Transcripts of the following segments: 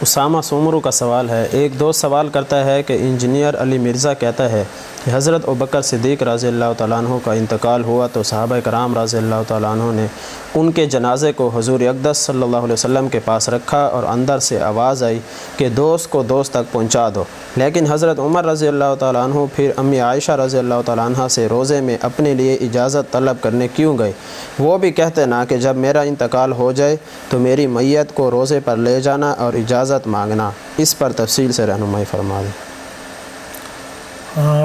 اسامہ سومرو کا سوال ہے، ایک دوست سوال کرتا ہے کہ انجینئر علی مرزا کہتا ہے کہ حضرت ابوبکر صدیق رضی اللہ تعالیٰ عنہ کا انتقال ہوا تو صحابہ کرام رضی اللہ تعالیٰ عنہ نے ان کے جنازے کو حضور اقدس صلی اللہ علیہ وسلم کے پاس رکھا اور اندر سے آواز آئی کہ دوست کو دوست تک پہنچا دو، لیکن حضرت عمر رضی اللہ تعالیٰ عنہ پھر امی عائشہ رضی اللہ تعالیٰ عنہ سے روزے میں اپنے لیے اجازت طلب کرنے کیوں گئے؟ وہ بھی کہتے نا کہ جب میرا انتقال ہو جائے تو میری میت کو روزے پر لے جانا اور اجازت مانگنا، اس پر تفصیل سے رہنمائی فرما دیں۔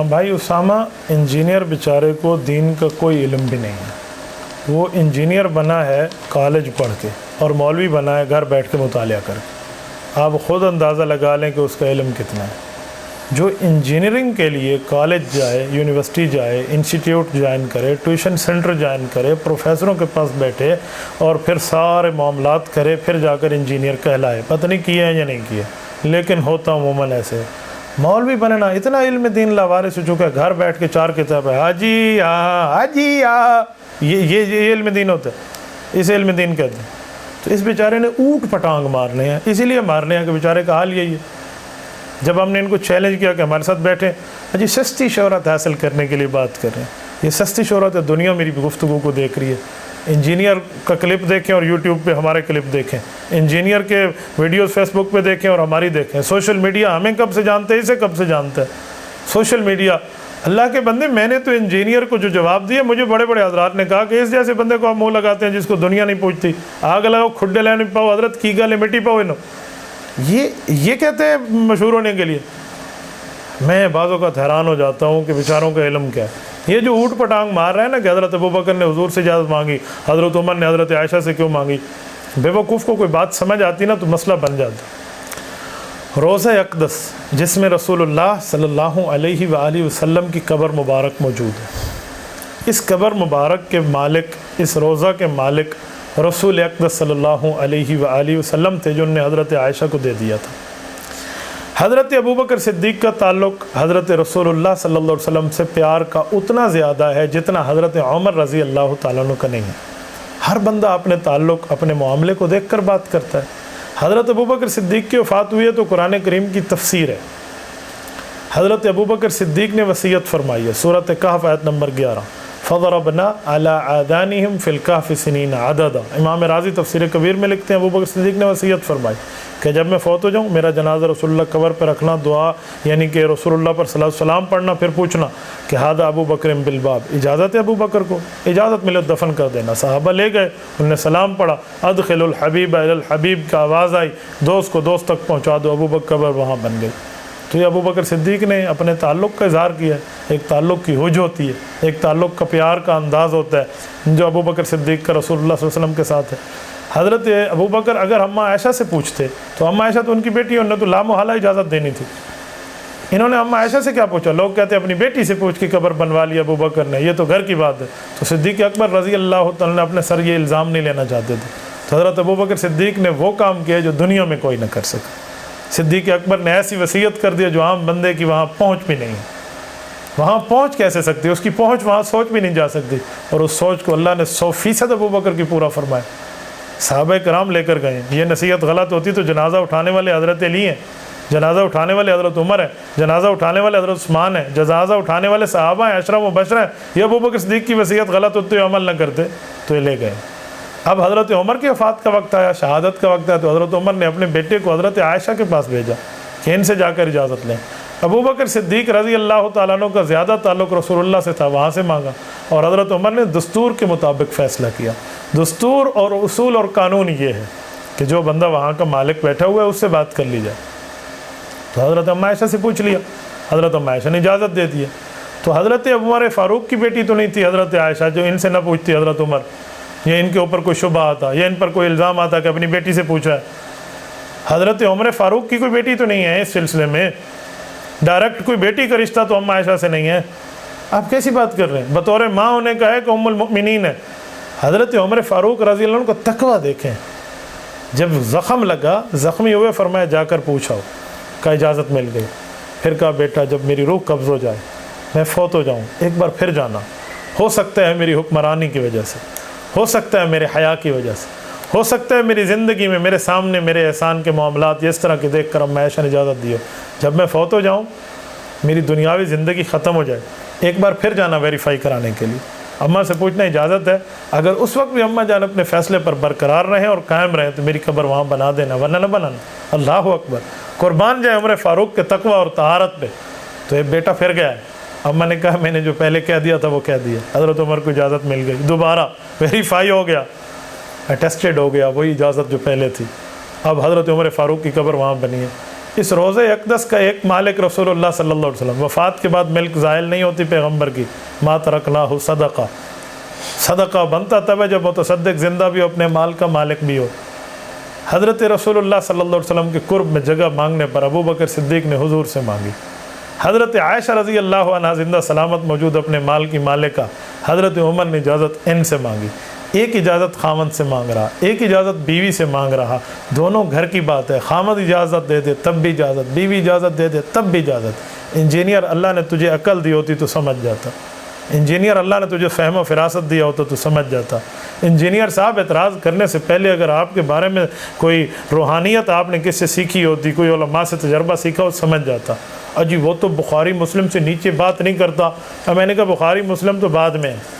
بھائی اسامہ، انجینئر بیچارے کو دین کا کوئی علم بھی نہیں ہے، وہ انجینئر بنا ہے کالج پڑھ کے اور مولوی بنا ہے گھر بیٹھ کے مطالعہ کر کے۔ آپ خود اندازہ لگا لیں کہ اس کا علم کتنا ہے۔ جو انجینئرنگ کے لیے کالج جائے، یونیورسٹی جائے، انسٹیٹیوٹ جوائن کرے، ٹیوشن سینٹر جوائن کرے، پروفیسروں کے پاس بیٹھے اور پھر سارے معاملات کرے، پھر جا کر انجینئر کہلائے، پتہ نہیں کیا ہے یا نہیں کیا، لیکن ہوتا عموماً ایسے۔ مولوی بننا اتنا علم دین لاوارث ہو چکا ہے، گھر بیٹھ کے 4 کتاب ہے، حاجی حاجی یہ علم دین ہوتا ہے، اس علم دین کہتے ہیں۔ تو اس بیچارے نے اوٹ پٹانگ مارنے ہیں، اسی لیے مارنے ہیں کہ بیچارے کا حال یہی ہے۔ جب ہم نے ان کو چیلنج کیا کہ ہمارے ساتھ بیٹھیں، جی سستی شہرت حاصل کرنے کے لیے بات کر رہے ہیں، یہ سستی شہرت ہے، دنیا میری گفتگو کو دیکھ رہی ہے۔ انجینئر کا کلپ دیکھیں اور یوٹیوب پہ ہمارے کلپ دیکھیں، انجینئر کے ویڈیوز فیس بک پہ دیکھیں اور ہماری دیکھیں۔ سوشل میڈیا ہمیں کب سے جانتے ہیں، اسے کب سے جانتا ہے سوشل میڈیا۔ اللہ کے بندے، میں نے تو انجینئر کو جو جواب دیا، مجھے بڑے بڑے حضرات نے کہا کہ اس جیسے بندے کو آپ منہ لگاتے ہیں جس کو دنیا نہیں پوچھتی، آگ لگاؤ کھڈے لینے پاؤ حضرت کی گالے مٹی پاؤ انہوں، یہ کہتے ہیں مشہور ہونے کے لیے۔ میں بعض اوقات حیران ہو جاتا ہوں کہ بیچاروں کا علم کیا ہے۔ یہ جو اوٹ پٹانگ مار رہے ہیں نا کہ حضرت ابوبکر نے حضور سے اجازت مانگی، حضرت عمر نے حضرت عائشہ سے کیوں مانگی، بے وقوف کو کوئی بات سمجھ آتی نا تو مسئلہ بن جاتا۔ روضہ اقدس جس میں رسول اللہ صلی اللہ علیہ وآلہ وسلم کی قبر مبارک موجود ہے، اس قبر مبارک کے مالک، اس روضہ کے مالک رسول اقدس صلی اللہ علیہ وآلہ وسلم تھے، جو انہوں نے حضرت عائشہ کو دے دیا تھا۔ حضرت ابوبکر صدیق کا تعلق حضرت رسول اللہ صلی اللہ علیہ وسلم سے پیار کا اتنا زیادہ ہے جتنا حضرت عمر رضی اللہ تعالیٰ عنہ کا نہیں ہے۔ ہر بندہ اپنے تعلق، اپنے معاملے کو دیکھ کر بات کرتا ہے۔ حضرت ابوبکر صدیق کی وفات ہوئی ہے تو قرآن کریم کی تفسیر ہے۔ حضرت ابوبکر صدیق نے وصیت فرمائی ہے، سورۃ کہف آیت نمبر 11، فضربنا علی آذانہم فی الکہف سنین عددا۔ امام رازی تفسیر کبیر میں لکھتے ہیں ابوبکر صدیق نے وصیت فرمائی کہ جب میں فوت ہو جاؤں میرا جنازہ رسول اللہ قبر پہ رکھنا، دعا یعنی کہ رسول اللہ پر صلاۃ السلام پڑھنا، پھر پوچھنا کہ ھذا ابو بکر بالباب، اجازت ہے ابو بکر کو، اجازت ملے دفن کر دینا۔ صحابہ لے گئے، انہوں نے سلام پڑھا، ادخل الحبیب الی الحبیب کا آواز آئی، دوست کو دوست تک پہنچا دو، ابو بکر قبر وہاں بن گئی۔ تو یہ ابو بکر صدیق نے اپنے تعلق کا اظہار کیا ہے۔ ایک تعلق کی حج ہوتی ہے، ایک تعلق کا پیار کا انداز ہوتا ہے جو ابو بکر صدیق کا رسول اللہ صلی اللہ علیہ وسلم کے ساتھ ہے۔ حضرت ابو بکر اگر اماں عائشہ سے پوچھتے تو اماں عائشہ تو ان کی بیٹی ہے، انہوں نے تو لامحالہ اجازت دینی تھی۔ انہوں نے اماں عائشہ سے کیا پوچھا؟ لوگ کہتے ہیں اپنی بیٹی سے پوچھ کے قبر بنوا لی ابو بکر نے، یہ تو گھر کی بات ہے۔ تو صدیق اکبر رضی اللہ تعالیٰ نے اپنے سر یہ الزام نہیں لینا چاہتے تھے، تو حضرت ابو بکر صدیق نے وہ کام کیا جو دنیا میں کوئی نہ کر سکا۔ صدیق اکبر نے ایسی وصیت کر دیا جو عام بندے کی وہاں پہنچ بھی نہیں ہے۔ وہاں پہنچ کیسے سکتی ہے؟ اس کی پہنچ وہاں سوچ بھی نہیں جا سکتی، اور اس سوچ کو اللہ نے 100% ابو بکر کی پورا فرمایا۔ صحابہ کرام لے کر گئے۔ یہ نصیحت غلط ہوتی تو جنازہ اٹھانے والے حضرت علی ہیں، جنازہ اٹھانے والے حضرت عمر ہیں، جنازہ اٹھانے والے حضرت عثمان ہیں، جنازہ اٹھانے والے صحابہ ہیں، عشرہ مبشرہ ہیں۔ یہ ابو بکر صدیق کی وصیت غلط ہوتی ہے، عمل نہ کرتے تو یہ لے گئے۔ اب حضرت عمر کی وفات کا وقت آیا، شہادت کا وقت آیا، تو حضرت عمر نے اپنے بیٹے کو حضرت عائشہ کے پاس بھیجا کہ ان سے جا کر اجازت لیں۔ ابو بکر صدیق رضی اللہ تعالیٰ عنہ کا زیادہ تعلق رسول اللہ سے تھا، وہاں سے مانگا، اور حضرت عمر نے دستور کے مطابق فیصلہ کیا۔ دستور اور اصول اور قانون یہ ہے کہ جو بندہ وہاں کا مالک بیٹھا ہوا ہے اس سے بات کر لی جائے۔ تو حضرت اماں عائشہ سے پوچھ لیا، حضرت اماں عائشہ نے اجازت دے دی ہے۔ تو حضرت عمر فاروق کی بیٹی تو نہیں تھی حضرت عائشہ جو ان سے نہ پوچھتی حضرت عمر، یا ان کے اوپر کوئی شبہ آتا یا ان پر کوئی الزام آتا کہ اپنی بیٹی سے پوچھا ہے۔ حضرت عمر فاروق کی کوئی بیٹی تو نہیں ہے اس سلسلے میں، ڈائریکٹ کوئی بیٹی کا رشتہ تو اماں عائشہ سے نہیں ہے۔ آپ کیسی بات کر رہے ہیں؟ بطور ماں ہونے کا ہے کہ ام المؤمنین ہے۔ حضرت عمر فاروق رضی اللہ عنہ کو تقویٰ دیکھیں، جب زخم لگا، زخمی ہوئے، فرمایا جا کر پوچھاؤ، کا اجازت مل گئی۔ پھر کہا بیٹا جب میری روح قبض ہو جائے، میں فوت ہو جاؤں، ایک بار پھر جانا، ہو سکتا ہے میری حکمرانی کی وجہ سے، ہو سکتا ہے میرے حیا کی وجہ سے، ہو سکتا ہے میری زندگی میں میرے سامنے میرے احسان کے معاملات اس طرح کے دیکھ کر اب میں عیش نے اجازت دی ہو، جب میں فوت ہو جاؤں میری دنیاوی زندگی ختم ہو جائے، ایک بار پھر جانا ویریفائی کرانے کے لیے، اماں سے پوچھنا اجازت ہے، اگر اس وقت بھی اماں جان اپنے فیصلے پر برقرار رہیں اور قائم رہیں تو میری قبر وہاں بنا دینا، ورنہ نہ بنانا۔ اللہ اکبر، قربان جائے عمر فاروق کے تقوی اور طہارت پہ۔ تو یہ بیٹا پھر گیا ہے، اماں نے کہا میں نے جو پہلے کہہ دیا تھا وہ کہہ دیا، حضرت عمر کو اجازت مل گئی، دوبارہ ویریفائی ہو گیا، اٹیسٹڈ ہو گیا وہی اجازت جو پہلے تھی، اب حضرت عمر فاروق کی قبر وہاں بنی ہے۔ اس روضہ اقدس کا ایک مالک رسول اللہ صلی اللہ علیہ وسلم، وفات کے بعد ملک زائل نہیں ہوتی پیغمبر کی، ما ترکناہ صدقہ، صدقہ بنتا تب ہے جب متصدق زندہ بھی ہو، اپنے مال کا مالک بھی ہو۔ حضرت رسول اللہ صلی اللہ علیہ وسلم کے قرب میں جگہ مانگنے پر ابو بکر صدیق نے حضور سے مانگی، حضرت عائشہ رضی اللہ عنہا زندہ سلامت موجود اپنے مال کی مالکہ حضرت عمر نے اجازت ان سے مانگی، ایک اجازت خامد سے مانگ رہا، ایک اجازت بیوی سے مانگ رہا، دونوں گھر کی بات ہے، خامد اجازت دے دے تب بھی اجازت، بیوی اجازت دے دے تب بھی اجازت۔ انجینئر اللہ نے تجھے عقل دی ہوتی تو سمجھ جاتا، انجینئر اللہ نے تجھے فہم و فراست دیا ہوتا تو سمجھ جاتا۔ انجینئر صاحب اعتراض کرنے سے پہلے اگر آپ کے بارے میں کوئی روحانیت آپ نے کس سے سیکھی ہوتی، کوئی علماء سے تجربہ سیکھا ہو سمجھ جاتا۔ اجی وہ تو بخاری مسلم سے نیچے بات نہیں کرتا، اب میں نے کہا بخاری مسلم تو بعد میں ہے،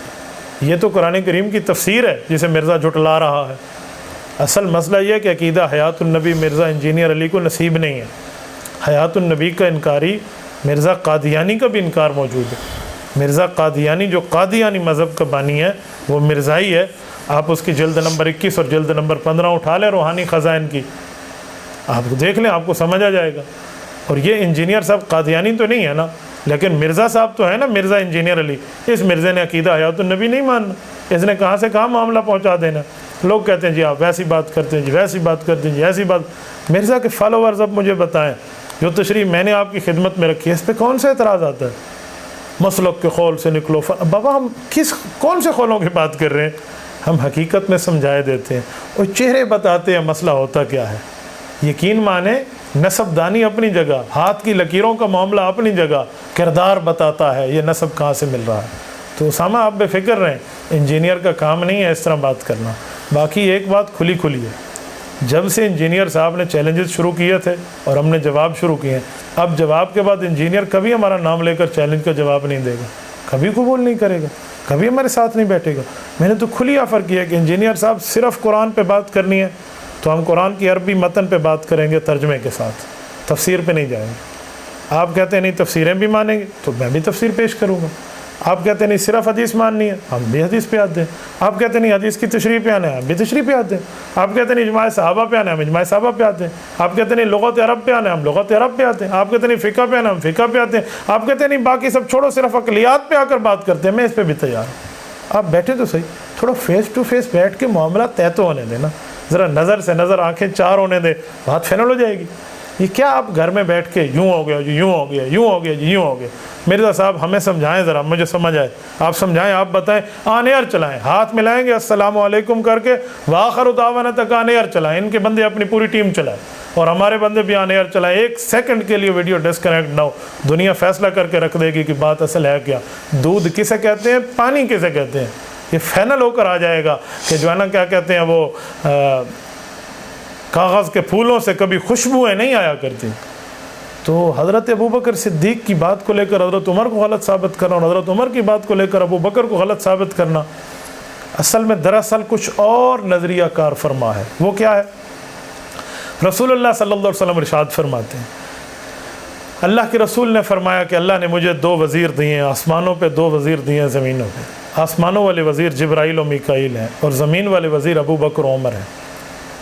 یہ تو قرآن کریم کی تفسیر ہے جسے مرزا جھٹلا رہا ہے۔ اصل مسئلہ یہ ہے کہ عقیدہ حیات النبی مرزا انجینئر علی کو نصیب نہیں ہے، حیات النبی کا انکاری مرزا قادیانی کا بھی انکار موجود ہے۔ مرزا قادیانی جو قادیانی مذہب کا بانی ہے وہ مرزائی ہے، آپ اس کی جلد نمبر 21 اور جلد نمبر 15 اٹھا لیں روحانی خزائن کی، آپ دیکھ لیں آپ کو سمجھ آ جائے گا۔ اور یہ انجینئر صاحب قادیانی تو نہیں ہے نا، لیکن مرزا صاحب تو ہے نا، مرزا انجینئر علی، اس مرزا نے عقیدہ حیات النبی نہیں ماننا، اس نے کہاں سے کہاں معاملہ پہنچا دینا۔ لوگ کہتے ہیں جی آپ ویسی بات کرتے ہیں، جی ویسی بات کرتے ہیں، جی ایسی بات۔ مرزا کے فالوورز اب مجھے بتائیں، جو تشریح میں نے آپ کی خدمت میں رکھی ہے اس پہ کون سے اعتراض آتا ہے؟ مسلک کے خول سے نکلو، بابا ہم کون سے خولوں کی بات کر رہے ہیں؟ ہم حقیقت میں سمجھائے دیتے ہیں اور چہرے بتاتے ہیں مسئلہ ہوتا کیا ہے۔ یقین مانے نسب دانی اپنی جگہ، ہاتھ کی لکیروں کا معاملہ اپنی جگہ، کردار بتاتا ہے یہ نسب کہاں سے مل رہا ہے۔ تو اسامہ آپ بے فکر رہیں، انجینئر کا کام نہیں ہے اس طرح بات کرنا۔ باقی ایک بات کھلی کھلی ہے، جب سے انجینئر صاحب نے چیلنجز شروع کیے تھے اور ہم نے جواب شروع کیے ہیں، اب جواب کے بعد انجینئر کبھی ہمارا نام لے کر چیلنج کا جواب نہیں دے گا، کبھی قبول نہیں کرے گا، کبھی ہمارے ساتھ نہیں بیٹھے گا۔ میں نے تو کھلی آفر کیا کہ انجینئر صاحب صرف قرآن پہ بات کرنی ہے تو ہم قرآن کی عربی متن پہ بات کریں گے ترجمے کے ساتھ، تفسیر پہ نہیں جائیں گے۔ آپ کہتے ہیں نہیں تفسیریں بھی مانیں گے تو میں بھی تفسیر پیش کروں گا۔ آپ کہتے ہیں نہیں صرف حدیث ماننی ہے، ہم بھی حدیث پہ آتے ہیں۔ آپ کہتے ہیں نہیں حدیث کی تشریح پہ آنا ہے، ہم بھی تشریح پہ آتے ہیں۔ آپ کہتے ہیں نہیں اجماع صحابہ پہ آنا ہے، ہم اجماع صحابہ پہ آتے ہیں۔ آپ کہتے ہیں نہیں لغت عرب پہ آنا ہے، ہم لغت عرب پہ آتے ہیں۔ آپ کہتے ہیں نہیں فقہ پہ آنا ہے، ہم فقہ پہ آتے ہیں۔ آپ کہتے ہیں نہیں باقی سب چھوڑو صرف عقلیات پہ آ کر بات کرتے ہیں، میں اس پہ بھی تیار ہوں۔ آپ بیٹھے تو صحیح، تھوڑا فیس ٹو فیس بیٹھ کے معاملہ طے تو ہونے دینا، ذرا نظر سے نظر آنکھیں چار ہونے دے، بات فائنل ہو جائے گی۔ یہ کیا آپ گھر میں بیٹھ کے یوں ہو گیا جی، یوں ہو گیا، یوں ہو گیا جی، یوں ہو گیا۔ مرزا صاحب ہمیں سمجھائیں، ذرا مجھے سمجھ آئے، آپ سمجھائیں، آپ بتائیں، آن ایئر چلائیں، ہاتھ ملائیں گے السلام علیکم کر کے، وآخر دعوانا تک آن ایئر چلائیں، ان کے بندے اپنی پوری ٹیم چلائیں اور ہمارے بندے بھی آن ایئر چلائیں، ایک سیکنڈ کے لیے ویڈیو ڈسکنیکٹ نہ ہو۔ دنیا فیصلہ کر کے رکھ دے گی کہ بات اصل ہے کیا، دودھ کسے کہتے ہیں، پانی کسے کہتے ہیں، یہ فائنل ہو کر آ جائے گا کہ جو ہے نا کیا کہتے ہیں وہ کاغذ کے پھولوں سے کبھی خوشبوئیں نہیں آیا کرتی۔ تو حضرت ابو بکر صدیق کی بات کو لے کر حضرت عمر کو غلط ثابت کرنا اور حضرت عمر کی بات کو لے کر ابو بکر کو غلط ثابت کرنا، اصل میں دراصل کچھ اور نظریہ کار فرما ہے۔ وہ کیا ہے؟ رسول اللہ صلی اللہ علیہ وسلم ارشاد فرماتے ہیں، اللہ کے رسول نے فرمایا کہ اللہ نے مجھے 2 وزیر دیے ہیں، آسمانوں پہ 2 وزیر دیے ہیں زمینوں پہ۔ آسمانوں والے وزیر جبرائیل و میکائیل ہیں اور زمین والے وزیر ابو بکر و عمر ہیں۔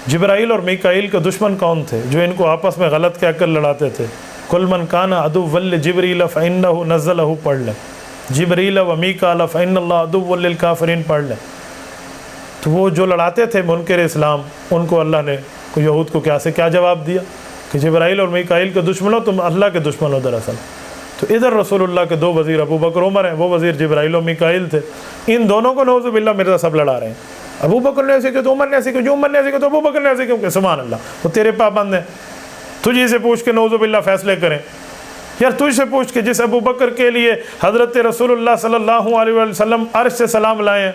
جبرائیل اور میکائیل کے دشمن کون تھے جو ان کو آپس میں غلط کہہ کر لڑاتے تھے؟ کل من کان عدوا لجبریل فإنہ نزلہ پڑھ لیں، جبریل و میکائیل فإن اللہ عدو للکافرین پڑھ لیں۔ تو وہ جو لڑاتے تھے منکر اسلام، ان کو اللہ نے یہود کو کیا جواب دیا کہ جبرائیل اور میکائیل کے دشمن ہو، تم اللہ کے دشمن ہو دراصل۔ تو ادھر رسول اللہ کے 2 وزیر ابو بکر عمر ہیں، وہ وزیر جبرائیل و میکائیل تھے۔ ان دونوں کو نعوذ باللہ مرزا سب لڑا رہے ہیں، ابو بکر نے ایسے کیا تو عمر نے ایسے کیا، جو عمر نے ایسے کیا تو ابو بکر نے ایسے کیا، کہ سبحان اللہ وہ تیرے پابند ہیں، تجھے سے پوچھ کے نعوذ باللہ فیصلے کریں۔ یار تجھ سے پوچھ کے جس ابو بکر کے لیے حضرت رسول اللہ صلی اللہ علیہ وسلم عرش سے سلام لائے ہیں،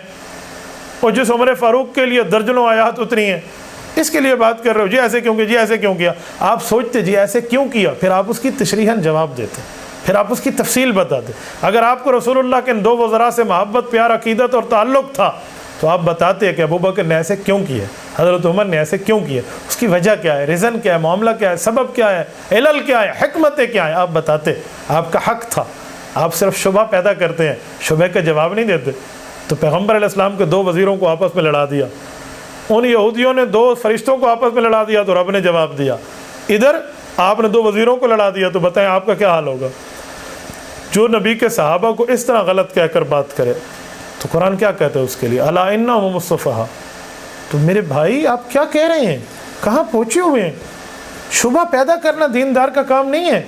اور جس عمر فاروق کے لیے درجنوں آیات اتری ہیں اس کے لیے بات کر رہے ہو جی ایسے کیوں کیا، جی ایسے کیوں کیا. آپ سوچتے جی ایسے کیوں کیا، پھر آپ اس کی تشریحاً جواب دیتے، پھر آپ اس کی تفصیل بتاتے. اگر آپ کو رسول اللہ کے ان دو وزراء سے محبت، پیار، عقیدت اور تعلق تھا تو آپ بتاتے کہ ابوبکر نے ایسے کیوں کیا، حضرت عمر نے ایسے کیوں کیا، اس کی وجہ کیا ہے، ریزن کیا ہے، معاملہ کیا ہے، سبب کیا ہے، علل کیا ہے، حکمتیں کیا ہیں، آپ بتاتے. آپ کا حق تھا. آپ صرف شبہ پیدا کرتے ہیں، شبہ کا جواب نہیں دیتے. تو پیغمبر علیہ السلام کے دو وزیروں کو آپس میں لڑا دیا، ان یہودیوں نے دو فرشتوں کو آپس میں لڑا دیا تو رب نے جواب دیا. ادھر آپ نے دو وزیروں کو لڑا دیا تو بتائیں آپ کا کیا حال ہوگا. جو نبی کے صحابہ کو اس طرح غلط کہہ کر بات کرے تو قرآن کیا کہتا ہے اس کے لیے، الا انہم الصفہاء. تو میرے بھائی آپ کیا کہہ رہے ہیں، کہاں پہنچے ہوئے ہیں. شبہ پیدا کرنا دیندار کا کام نہیں ہے،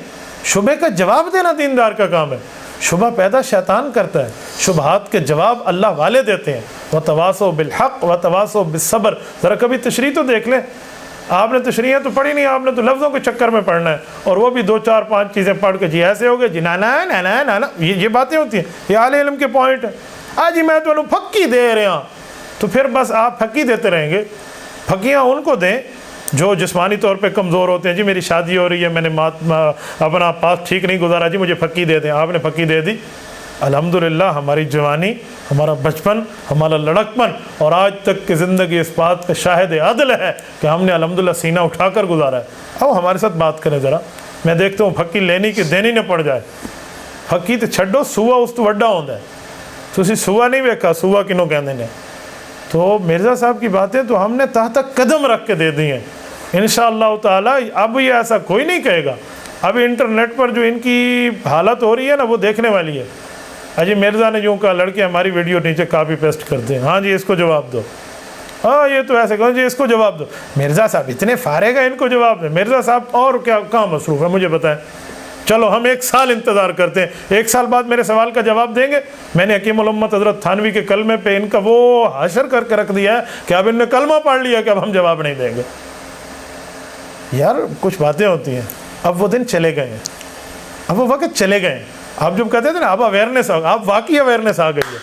شبہ کا جواب دینا دیندار کا کام ہے. شبہ پیدا شیطان کرتا ہے، شبہات کے جواب اللہ والے دیتے ہیں. وتواصوا بالحق وتواصوا بالصبر. ذرا کبھی تشریح تو دیکھ لیں. آپ نے تشریحیں تو پڑھی نہیں، آپ نے تو لفظوں کے چکر میں پڑھنا ہے، اور وہ بھی 2 4 5 چیزیں پڑھ کے جی ایسے ہو گئے جی نانا نانا نانا، یہ باتیں ہوتی ہیں، یہ اہل علم کے پوائنٹ ہیں. جی میں تو پھکی دے رہا ہوں، تو پھر بس آپ پھکی دیتے رہیں گے. پھکیاں ان کو دیں جو جسمانی طور پہ کمزور ہوتے ہیں. جی میری شادی ہو رہی ہے، میں نے اپنا پاس ٹھیک نہیں گزارا، جی مجھے پھکی دے دیں. آپ نے پھکی دے دی. الحمدللہ ہماری جوانی، ہمارا بچپن، ہمارا لڑکپن اور آج تک کی زندگی اس بات کا شاہد عدل ہے کہ ہم نے الحمدللہ سینہ اٹھا کر گزارا ہے. اب ہمارے ساتھ بات کریں ذرا. میں دیکھتا ہوں پھکی لینی کہ دینی نہ پڑ جائے. پھکی تو چھڈو، سوا اس تو وڈا ہوتا ہے. تسی سوا نہیں ویکھا، سوا کنوں کہندے نے. تو مرزا صاحب کی باتیں تو ہم نے تحت قدم رکھ کے دے دی ہیں انشاءاللہ تعالی. اب یہ ایسا کوئی نہیں کہے گا. اب انٹرنیٹ پر جو ان کی حالت ہو رہی ہے نا وہ دیکھنے والی ہے. جی مرزا نے یوں کہا، لڑکے ہماری ویڈیو نیچے کاپی پیسٹ کرتے ہیں، ہاں جی اس کو جواب دو، ہاں یہ تو ایسے کہو جی اس کو جواب دو. مرزا صاحب اتنے فارغ ہیں، ان کو جواب دیں. مرزا صاحب اور کیا کہاں مصروف ہے مجھے بتائیں. چلو ہم 1 سال انتظار کرتے ہیں، 1 سال بعد میرے سوال کا جواب دیں گے. میں نے حکیم الامت حضرت تھانوی کے کلمے پہ ان کا وہ حشر کر کے رکھ دیا ہے کہ اب ان نے کلمہ پڑھ لیا کہ اب ہم جواب نہیں دیں گے. یار کچھ باتیں ہوتی ہیں. اب وہ دن چلے گئے ہیں، اب وہ وقت چلے گئے ہیں. آپ جب کہتے تھے نا اب اویئرنیس، اب واقعی اویئرنیس آ گئی ہے.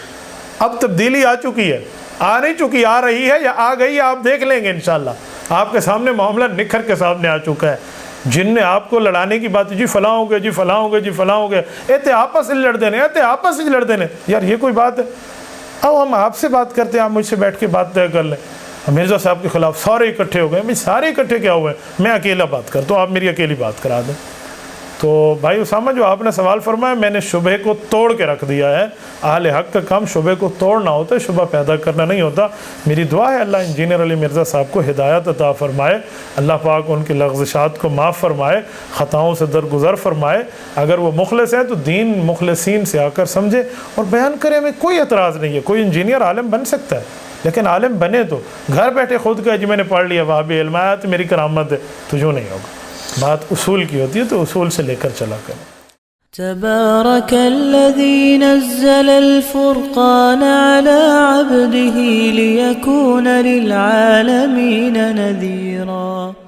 اب تبدیلی آ چکی ہے، آ نہیں چکی، آ رہی ہے یا آ گئی ہے، آپ دیکھ لیں گے انشاءاللہ. آپ کے سامنے معاملہ نکھر کے سامنے آ چکا ہے. جن نے آپ کو لڑانے کی بات، جی فلاں ہو گئے، جی فلاں ہو گئے، جی فلاں ہو گئے، ایتے آپس سے لڑ دینے، ایتے آپس سے لڑ دینے. یار یہ کوئی بات ہے؟ اب ہم آپ سے بات کرتے ہیں، آپ مجھ سے بیٹھ کے بات طے کر لیں. مرزا صاحب کے خلاف سارے اکٹھے ہو گئے. بھائی سارے اکٹھے کیا ہوئے، میں اکیلا بات کرتا ہوں، آپ میری اکیلی بات کرا دیں. تو بھائی اسامہ جو آپ نے سوال فرمایا، میں نے شبہ کو توڑ کے رکھ دیا ہے. اہل حق کا کام شبہ کو توڑنا ہوتا ہے، شبہ پیدا کرنا نہیں ہوتا. میری دعا ہے اللہ انجینئر علی مرزا صاحب کو ہدایت عطا فرمائے، اللہ پاک ان کی لغزشات کو معاف فرمائے، خطاؤں سے درگزر فرمائے. اگر وہ مخلص ہیں تو دین مخلصین سے آ کر سمجھے اور بیان کرے. میں کوئی اعتراض نہیں ہے، کوئی انجینئر عالم بن سکتا ہے، لیکن عالم بنے تو گھر بیٹھے خود کا جی میں نے پڑھ لیا وہاں بھی علم آیا تو میری کرامت ہے، تو یوں نہیں ہوگا. بات اصول کی ہوتی ہے تو اصول سے لے کر چلا کریں. تبارك الذي نزل الفرقان على عبده ليكون للعالمين نذيرا.